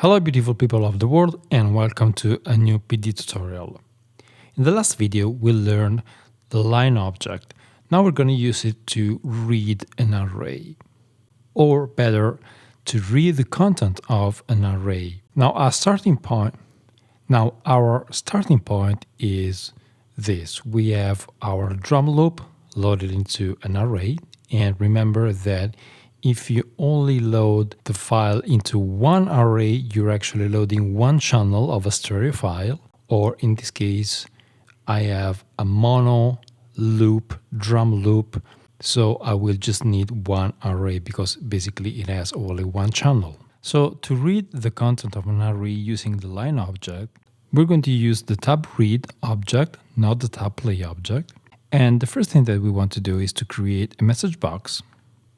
Hello beautiful people of the world and welcome to a new PD tutorial. In the last video we learned the line object. Now we're going to use it to read an array. Or better, to read the content of an array. Now our starting point is this. We have our drum loop loaded into an array, and remember that if you only load the file into one array, you're actually loading one channel of a stereo file, or in this case, I have a mono loop, drum loop, so I will just need one array because basically it has only one channel. So to read the content of an array using the line object, we're going to use the tab read object, not the tab play object. And the first thing that we want to do is to create a message box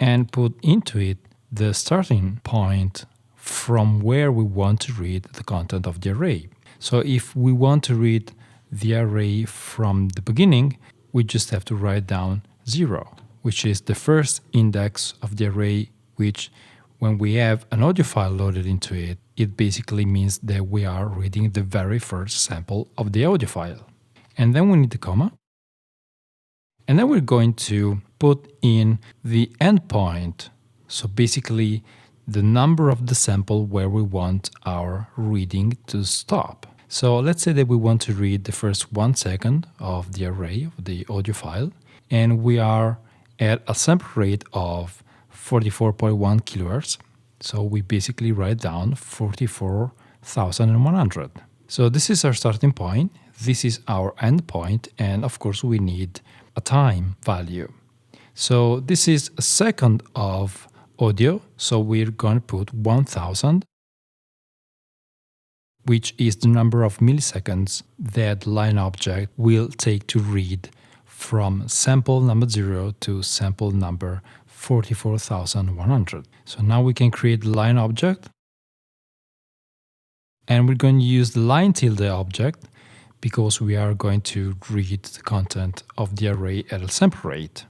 and put into it the starting point from where we want to read the content of the array. So if we want to read the array from the beginning, we just have to write down 0, which is the first index of the array, which when we have an audio file loaded into it, it basically means that we are reading the very first sample of the audio file. And then we need the comma. And then we're going to put in the endpoint, so basically the number of the sample where we want our reading to stop. So let's say that we want to read the first 1 second of the array of the audio file, and we are at a sample rate of 44.1 kilohertz. So we basically write down 44,100. So this is our starting point, this is our endpoint, and of course we need a time value. So this is a second of audio, so we're going to put 1000, which is the number of milliseconds that line object will take to read from sample number 0 to sample number 44,100. So now we can create the line object, and we're going to use the line tilde object because we are going to read the content of the array at a sample rate.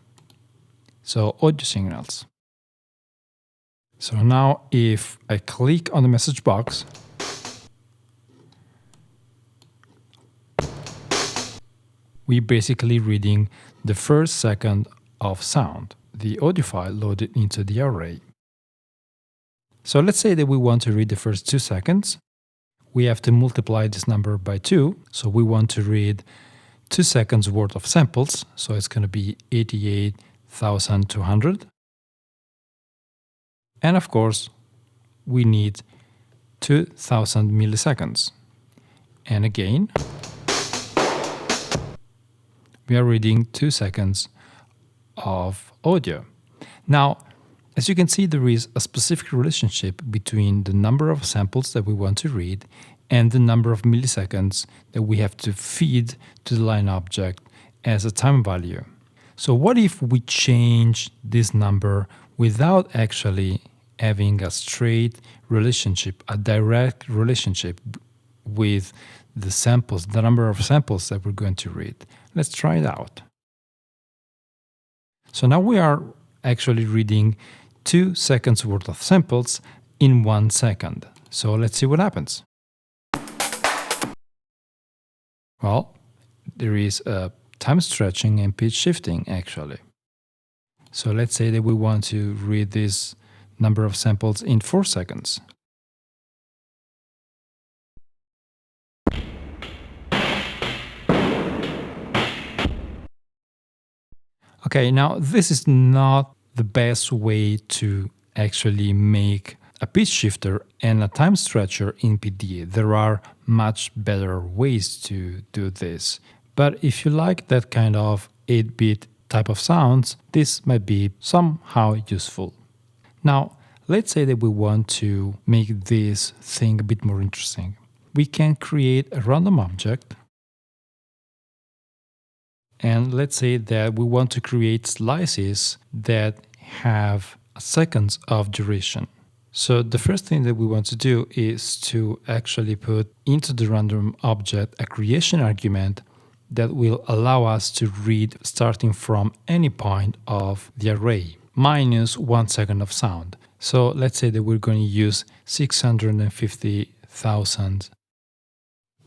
So audio signals. So now if I click on the message box, we're basically reading the first second of sound, the audio file loaded into the array. So let's say that we want to read the first 2 seconds. We have to multiply this number by 2, so we want to read 2 seconds worth of samples, so it's going to be 88,200. And of course, we need 2,000 milliseconds. And again, we are reading 2 seconds of audio. Now, as you can see, there is a specific relationship between the number of samples that we want to read and the number of milliseconds that we have to feed to the line object as a time value. So what if we change this number without actually having a straight relationship, a direct relationship with the samples, the number of samples that we're going to read? Let's try it out. So now we are actually reading 2 seconds worth of samples in 1 second. So let's see what happens. Well, there is a time stretching and pitch shifting actually. So let's say that we want to read this number of samples in 4 seconds. Okay, now this is not the best way to actually make a pitch shifter and a time stretcher in PD. There are much better ways to do this. But if you like that kind of 8-bit type of sounds, this might be somehow useful. Now, let's say that we want to make this thing a bit more interesting. We can create a random object. And let's say that we want to create slices that have seconds of duration. So the first thing that we want to do is to actually put into the random object a creation argument that will allow us to read starting from any point of the array, minus 1 second of sound. So let's say that we're going to use 650,000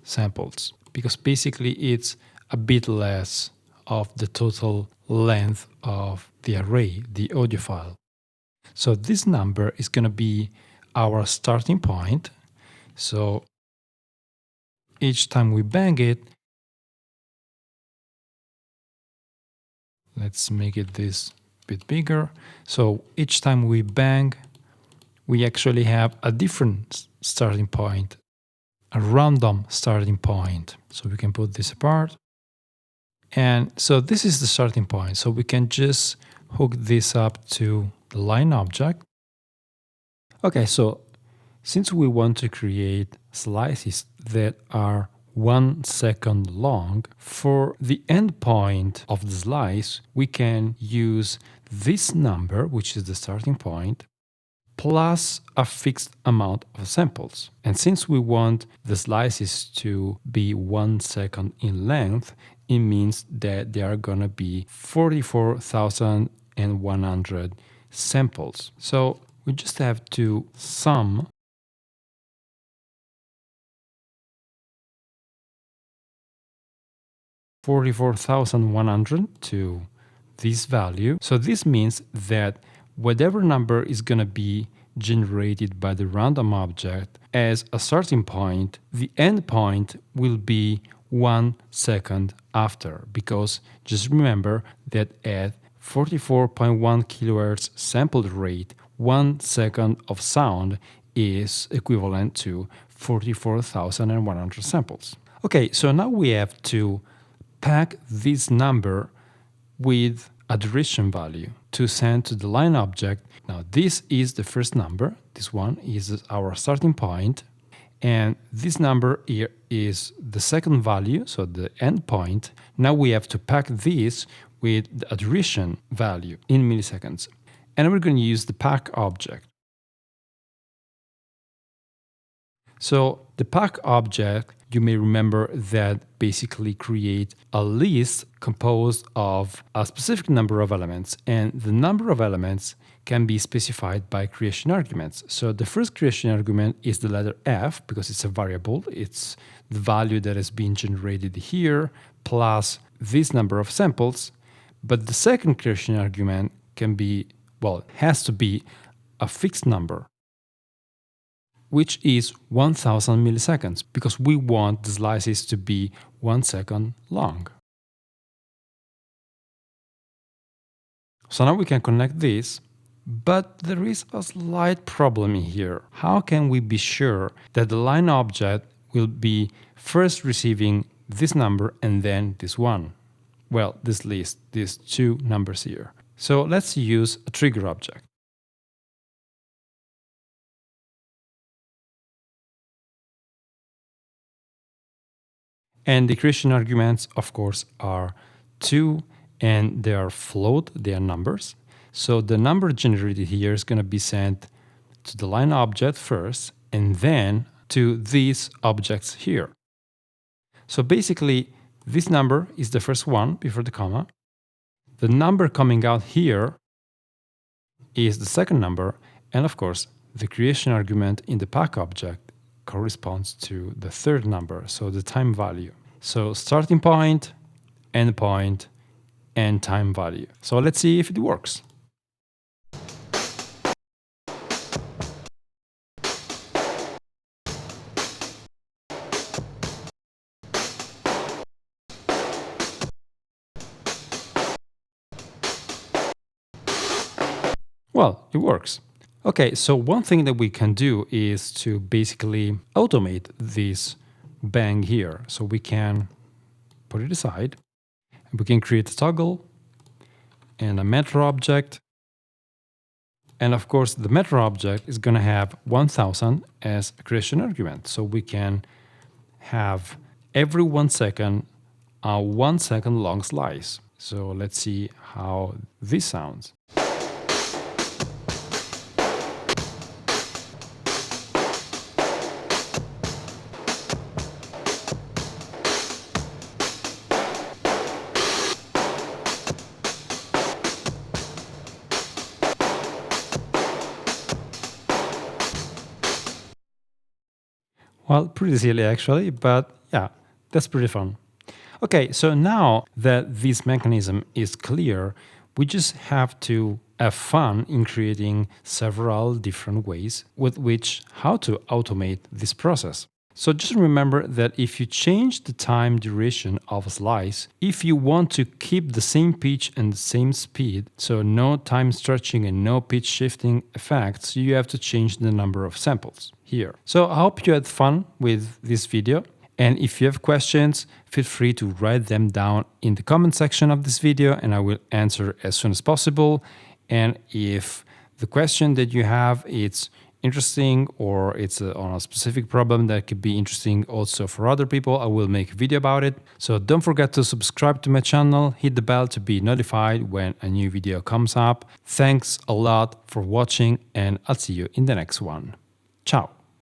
samples, because basically it's a bit less of the total length of the array, the audio file. So this number is going to be our starting point. So each time we bang it, let's make it this bit bigger. So each time we bang, we actually have a different starting point, a random starting point. So we can put this apart. And so this is the starting point. So we can just hook this up to the line object. Okay, so since we want to create slices that are 1 second long, for the endpoint of the slice, we can use this number, which is the starting point, plus a fixed amount of samples. And since we want the slices to be 1 second in length, it means that there are gonna be 44,100 samples. So we just have to sum 44,100 to this value. So this means that whatever number is going to be generated by the random object as a starting point, the end point will be 1 second after, because just remember that at 44.1 kilohertz sample rate, 1 second of sound is equivalent to 44,100 samples. Okay, so now we have to pack this number with a duration value to send to the line object. Now this is the first number, this one is our starting point, and this number here is the second value, so the end point. Now we have to pack this with a duration value in milliseconds, and we're going to use the pack object. So the pack object, you may remember that basically create a list composed of a specific number of elements, and the number of elements can be specified by creation arguments. So the first creation argument is the letter f, because it's a variable. It's the value that has been generated here plus this number of samples. But the second creation argument can be, well, has to be a fixed number, which is 1000 milliseconds, because we want the slices to be 1 second long. So now we can connect this, but there is a slight problem here. How can we be sure that the line object will be first receiving this number and then this one? Well, this list, these two numbers here. So let's use a trigger object. And the creation arguments, of course, are 2, and they are float, they are numbers. So the number generated here is going to be sent to the line object first, and then to these objects here. So basically, this number is the first one before the comma. The number coming out here is the second number, and of course, the creation argument in the pack object corresponds to the third number, so the time value. So starting point, end point, and time value. So let's see if it works. Well, it works. Okay, so one thing that we can do is to basically automate this bang here. So we can put it aside, and we can create a toggle and a metro object. And of course, the metro object is going to have 1000 as a creation argument. So we can have every 1 second a 1 second long slice. So let's see how this sounds. Well, pretty silly actually, but yeah, that's pretty fun. Okay, so now that this mechanism is clear, we just have to have fun in creating several different ways with which how to automate this process. So just remember that if you change the time duration of a slice, if you want to keep the same pitch and the same speed, so no time stretching and no pitch shifting effects, you have to change the number of samples here. So I hope you had fun with this video. And if you have questions, feel free to write them down in the comment section of this video and I will answer as soon as possible. And if the question that you have is interesting or it's on a specific problem that could be interesting also for other people, I will make a video about it. So don't forget to subscribe to my channel, hit the bell to be notified when a new video comes up. Thanks a lot for watching and I'll see you in the next one. Ciao.